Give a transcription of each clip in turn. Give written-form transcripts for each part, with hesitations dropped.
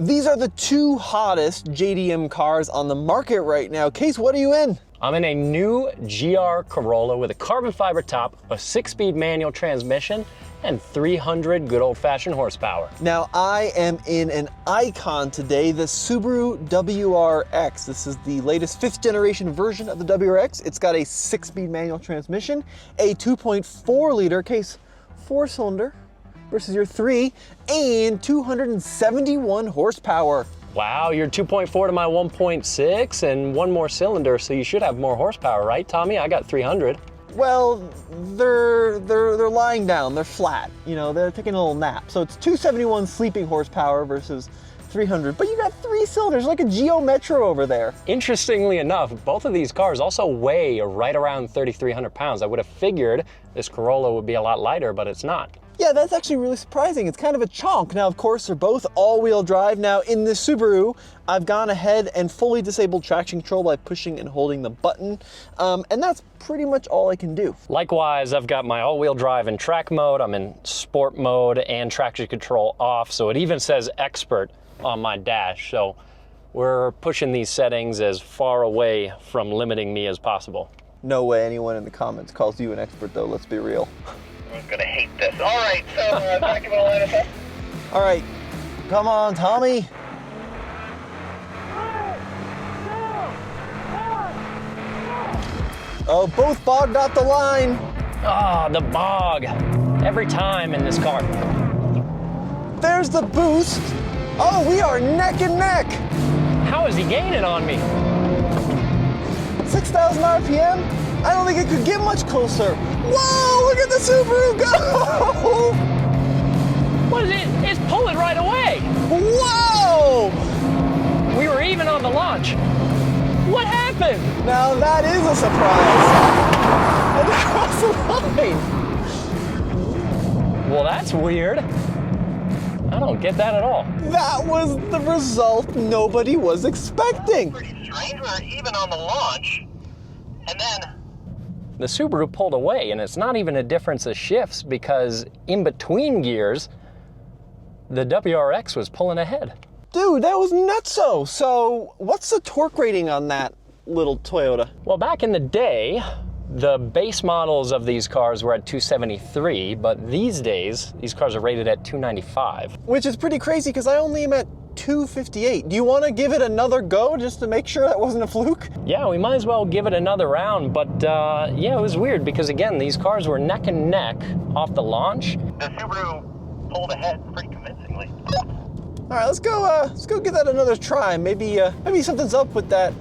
These are the two hottest JDM cars on the market right now. Case, what are you in? I'm in a new GR Corolla with a carbon fiber top, a 6-speed manual transmission, and 300 good old-fashioned horsepower. Now, I am in an icon today, the Subaru WRX. This is the latest 5th generation version of the WRX. It's got a 6-speed manual transmission, a 2.4 liter Case 4-cylinder versus your 3, and 271 horsepower. Wow, you're 2.4 to my 1.6 and one more cylinder, so you should have more horsepower, right, Tommy? I got 300. Well, they're lying down, they're flat, you know, they're taking a little nap. So it's 271 sleeping horsepower versus 300, but you got 3 cylinders, like a Geo Metro over there. Interestingly enough, both of these cars also weigh right around 3,300 pounds. I would have figured this Corolla would be a lot lighter, but it's not. Yeah, that's actually really surprising. It's kind of a chonk. Now, of course, they're both all-wheel drive. Now, in the Subaru, I've gone ahead and fully disabled traction control by pushing and holding the button, and that's pretty much all I can do. Likewise, I've got my all-wheel drive in track mode, I'm in sport mode, and traction control off, so it even says expert on my dash, so we're pushing these settings as far away from limiting me as possible. No way anyone in the comments calls you an expert, though, let's be real. I'm gonna hate this. All right, so back in the line of up. All right, come on, Tommy. Oh, both bogged out the line. Ah, the bog. Every time in this car. There's the boost. Oh, we are neck and neck. How is he gaining on me? 6,000 RPM? I don't think it could get much closer. Whoa, look at the Subaru go! What is it? It's pulling right away. Whoa! We were even on the launch. What happened? Now that is a surprise. And across the line. Well, that's weird. I don't get that at all. That was the result nobody was expecting. Pretty strange. We were even on the launch, and then The Subaru pulled away, and it's not even a difference of shifts because in between gears, the WRX was pulling ahead. Dude, that was nutso. So what's the torque rating on that little Toyota? Well, back in the day, the base models of these cars were at 273, but these days, these cars are rated at 295. Which is pretty crazy because I only am at 258. Do you want to give it another go just to make sure that wasn't a fluke? Yeah, we might as well give it another round, but yeah, it was weird because again, these cars were neck and neck off the launch. the Subaru pulled ahead pretty convincingly. All right, let's go give that another try. Maybe something's up with that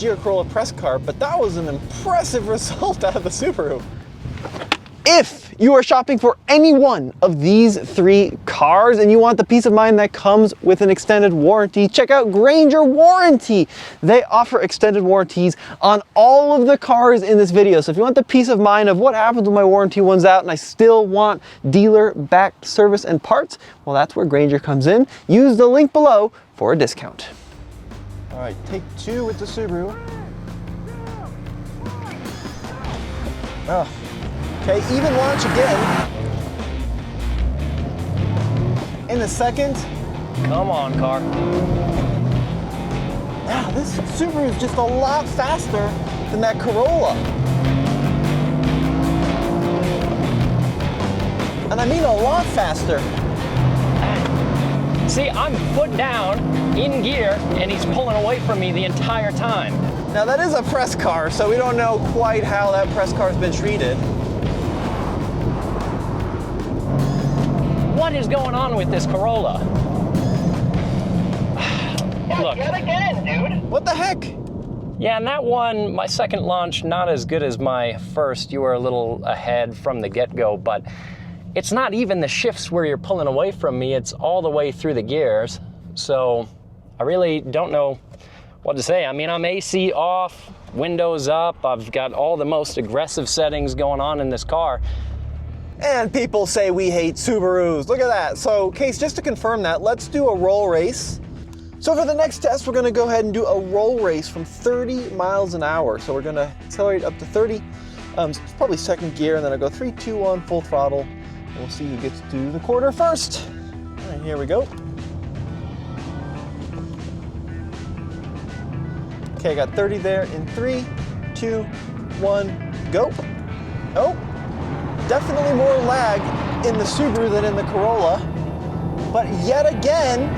GR Corolla press car, but that was an impressive result out of the Subaru. If you are shopping for any one of these 3 cars and you want the peace of mind that comes with an extended warranty, check out Granger Warranty. They offer extended warranties on all of the cars in this video. So if you want the peace of mind of what happens when my warranty runs out and I still want dealer-backed service and parts, well, that's where Granger comes in. Use the link below for a discount. All right, take 2 with the Subaru. Oh. Okay, even launch again. In a second. Come on, car. Wow, this Subaru is just a lot faster than that Corolla. And I mean a lot faster. See, I'm foot down in gear and he's pulling away from me the entire time. Now that is a press car, so we don't know quite how that press car's been treated. What is going on with this Corolla? Look. Yet again, dude. What the heck? Yeah, and that one, my second launch, not as good as my first. You were a little ahead from the get-go, but it's not even the shifts where you're pulling away from me. It's all the way through the gears. So I really don't know what to say. I mean, I'm AC off, windows up. I've got all the most aggressive settings going on in this car. And people say we hate Subarus. Look at that. So, Case, just to confirm that, let's do a roll race. So for the next test, we're gonna go ahead and do a roll race from 30 miles an hour. So we're gonna accelerate up to 30. It's probably second gear, and then I'll go 3, 2, 1, full throttle. And we'll see who gets to the quarter first. All right, here we go. Okay, I got 30 there in 3, 2, 1, go. Oh, definitely more lag in the Subaru than in the Corolla. But yet again,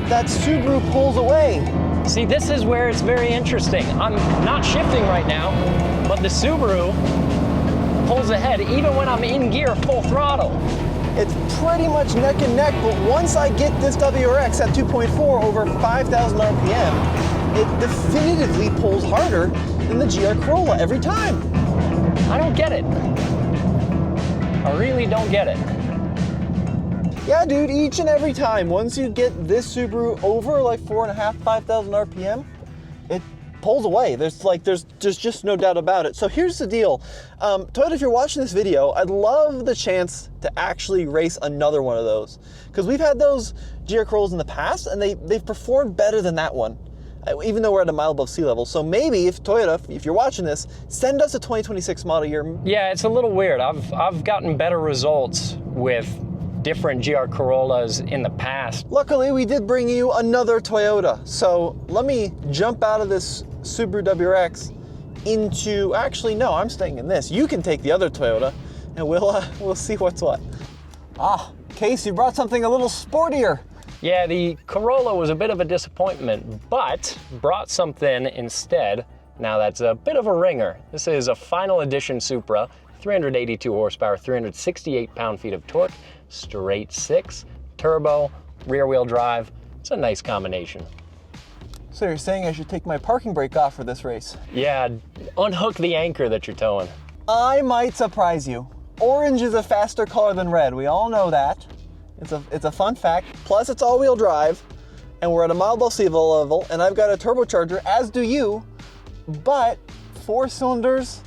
that Subaru pulls away. See, this is where it's very interesting. I'm not shifting right now, but the Subaru pulls ahead even when I'm in gear full throttle. It's pretty much neck and neck, but once I get this WRX at 2.4 over 5,000 RPM, it definitively pulls harder than the GR Corolla every time. I don't get it. I really don't get it. Yeah, dude, each and every time, once you get this Subaru over like 4,500, 5,000 RPM, it pulls away. There's just no doubt about it. So here's the deal. Toyota, if you're watching this video, I'd love the chance to actually race another one of those. Because we've had those GR Corollas in the past, and they've performed better than that one, even though we're at a mile above sea level. So maybe if Toyota, if you're watching this, send us a 2026 model year. Yeah, it's a little weird. I've gotten better results with different GR Corollas in the past. Luckily, we did bring you another Toyota. So let me jump out of this Subaru WRX into, actually, no, I'm staying in this. You can take the other Toyota and we'll see what's what. Ah, Case, you brought something a little sportier. Yeah, the Corolla was a bit of a disappointment, but brought something instead. Now that's a bit of a ringer. This is a final edition Supra, 382 horsepower, 368 pound-feet of torque, straight six, turbo, rear wheel drive. It's a nice combination. So you're saying I should take my parking brake off for this race? Yeah, unhook the anchor that you're towing. I might surprise you. Orange is a faster color than red. We all know that. It's a fun fact. Plus it's all-wheel drive, and we're at a mile above sea level, and I've got a turbocharger, as do you, but 4 cylinders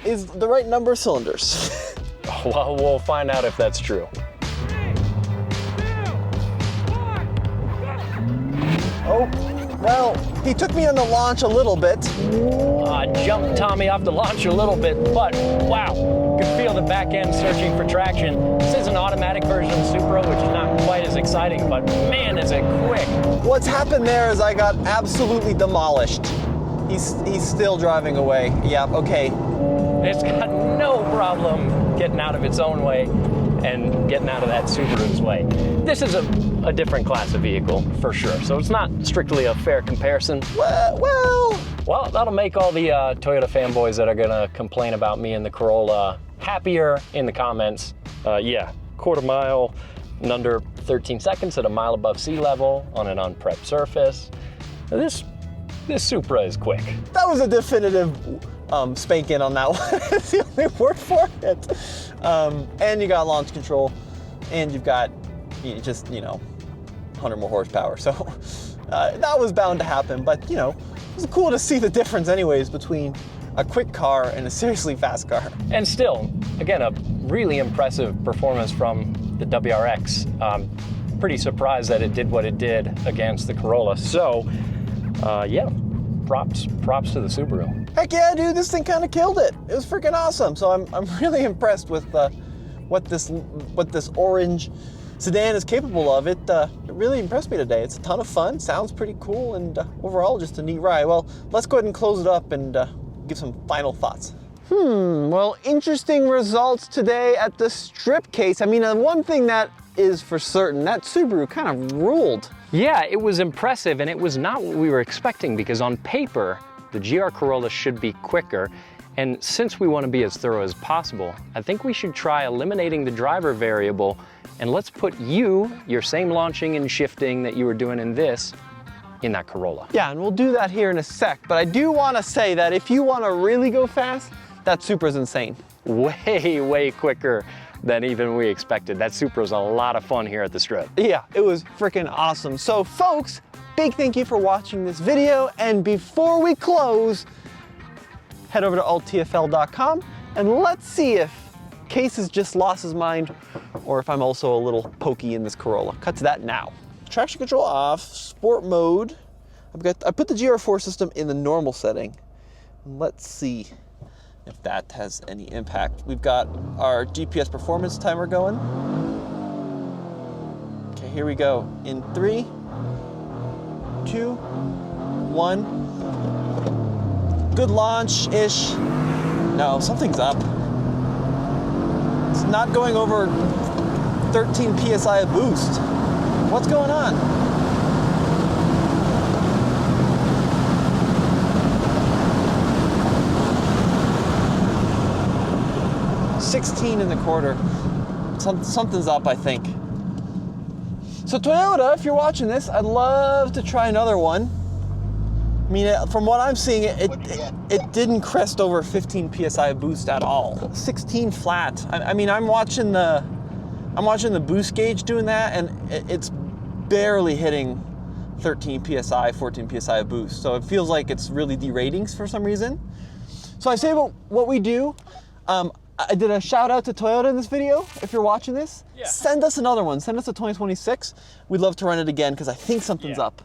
is the right number of cylinders. Well, we'll find out if that's true. Oh, well, he took me on the launch a little bit. Jumped Tommy off the launch a little bit, but wow, could feel the back end searching for traction. This is an automatic version of the Supra, which is not quite as exciting, but man, is it quick. What's happened there is I got absolutely demolished. He's still driving away. Yeah, okay. It's got no problem getting out of its own way and getting out of that Subaru's way. This is a different class of vehicle, for sure, so it's not strictly a fair comparison. Well, that'll make all the Toyota fanboys that are gonna complain about me and the Corolla happier in the comments. Yeah, quarter mile in under 13 seconds at a mile above sea level on an unprepped surface. Now, this Supra is quick. that was a definitive spanking on that one. That's the only word for it. And you got launch control, and you've got just 100 more horsepower. So that was bound to happen. But it was cool to see the difference, anyways, between a quick car and a seriously fast car. And still, again, a really impressive performance from the WRX. Pretty surprised that it did what it did against the Corolla. So, yeah, props to the Subaru. Heck yeah, dude, this thing kind of killed it. It was freaking awesome. So I'm really impressed with what this orange sedan is capable of. It really impressed me today. It's a ton of fun, sounds pretty cool, and overall just a neat ride. Well, let's go ahead and close it up and give some final thoughts. Well, interesting results today at the strip, Case. I mean, one thing that is for certain, that Subaru kind of ruled. Yeah, it was impressive, and it was not what we were expecting, because on paper, the GR Corolla should be quicker. And since we want to be as thorough as possible, I think we should try eliminating the driver variable, and let's put your same launching and shifting that you were doing in this, in that Corolla. Yeah, and we'll do that here in a sec, but I do want to say that if you want to really go fast, that Supra's insane. Way, way quicker than even we expected. That Supra's a lot of fun here at the strip. Yeah, it was freaking awesome. So folks, big thank you for watching this video, and before we close, head over to alttfl.com and let's see if Case has just lost his mind or if I'm also a little pokey in this Corolla. Cut to that now. Traction control off, sport mode. I put the GR4 system in the normal setting. Let's see if that has any impact. We've got our GPS performance timer going. Okay, here we go. In 3, 2, 1. Good launch-ish. No, something's up. It's not going over 13 PSI of boost. What's going on? $16 in the quarter. Something's up, I think. So Toyota, if you're watching this, I'd love to try another one. I mean, from what I'm seeing, it didn't crest over 15 PSI boost at all. 16 flat. I mean, I'm watching the boost gauge doing that, and it's barely hitting 13 PSI, 14 PSI of boost. So it feels like it's really derating for some reason. So I say what we do. I did a shout out to Toyota in this video. If you're watching this, send us another one. Send us a 2026. We'd love to run it again because I think something's up.